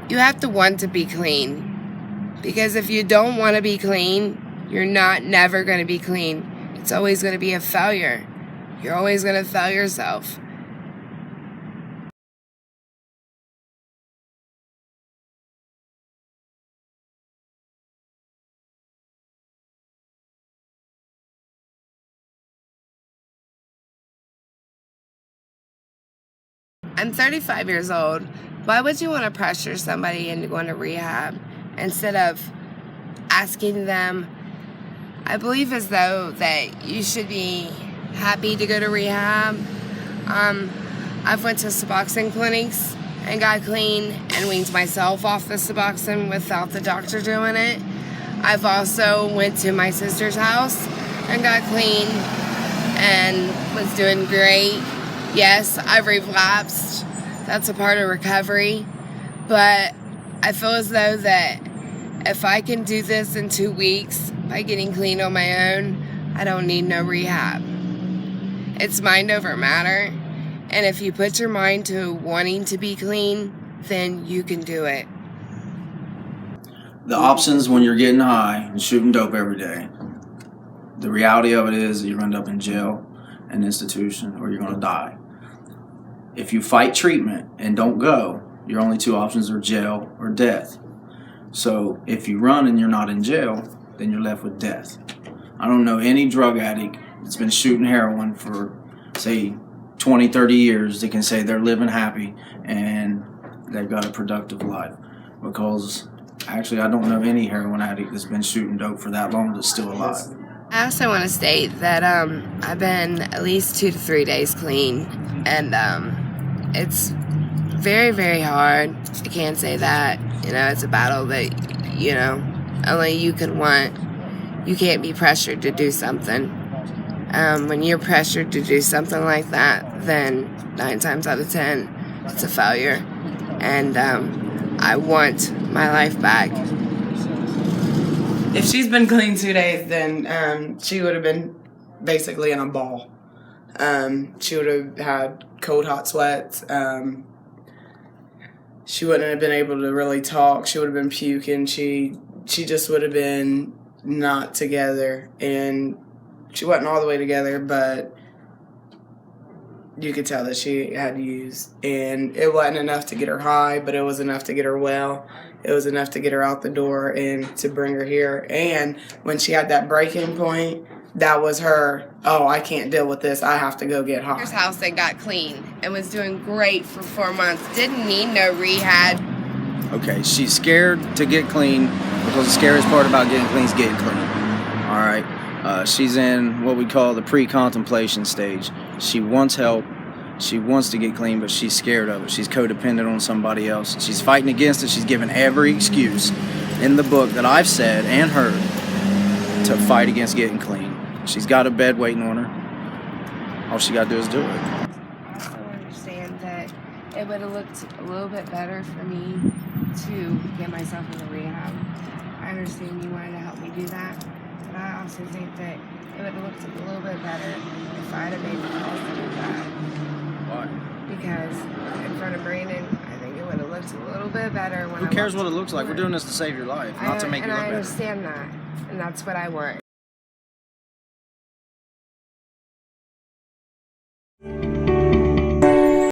You have to want to be clean. Because if you don't want to be clean, you're never going to be clean. It's always going to be a failure. You're always going to fail yourself. I'm 35 years old. Why would you want to pressure somebody into going to rehab instead of asking them? I believe as though that you should be happy to go to rehab. I've went to Suboxone clinics and got clean and weaned myself off the Suboxone without the doctor doing it. I've also went to my sister's house and got clean and was doing great. Yes, I've relapsed. That's a part of recovery. But I feel as though that if I can do this in 2 weeks by getting clean on my own, I don't need no rehab. It's mind over matter. And if you put your mind to wanting to be clean, then you can do it. The options when you're getting high and shooting dope every day, the reality of it is you're going to end up in jail, an institution, or you're going to die. If you fight treatment and don't go, your only two options are jail or death. So if you run and you're not in jail, then you're left with death. I don't know any drug addict that's been shooting heroin for, say, 20, 30 years that can say they're living happy and they've got a productive life. Because actually I don't know any heroin addict that's been shooting dope for that long that's still alive. I also want to state that I've been at least 2 to 3 days clean, and it's very, very hard. I can't say that. It's a battle that, only you can want. You can't be pressured to do something. When you're pressured to do something like that, then 9 times out of 10, it's a failure. And I want my life back. If she's been clean 2 days, then she would have been basically in a ball. She would have had cold, hot sweats. She wouldn't have been able to really talk. She would have been puking. She just would have been not together. And she wasn't all the way together, but you could tell that she had used. And it wasn't enough to get her high, but it was enough to get her well. It was enough to get her out the door and to bring her here. And when she had that breaking point, that was her, oh, I can't deal with this. I have to go get high. Her house that got clean and was doing great for 4 months. Didn't need no rehab. Okay, she's scared to get clean because the scariest part about getting clean is getting clean. All right. She's in what we call the pre-contemplation stage. She wants help. She wants to get clean, but she's scared of it. She's codependent on somebody else. She's fighting against it. She's given every excuse in the book that I've said and heard to fight against getting clean. She's got a bed waiting on her. All she got to do is do it. I understand that it would have looked a little bit better for me to get myself into rehab. I understand you wanted to help me do that. But I also think that it would have looked a little bit better if I'd have made the calls to do that. Why? Because in front of Brandon, I think it would have looked a little bit better when Who cares what it looks like? We're doing this to save your life, not to make you look better. And I understand that. And that's what I want.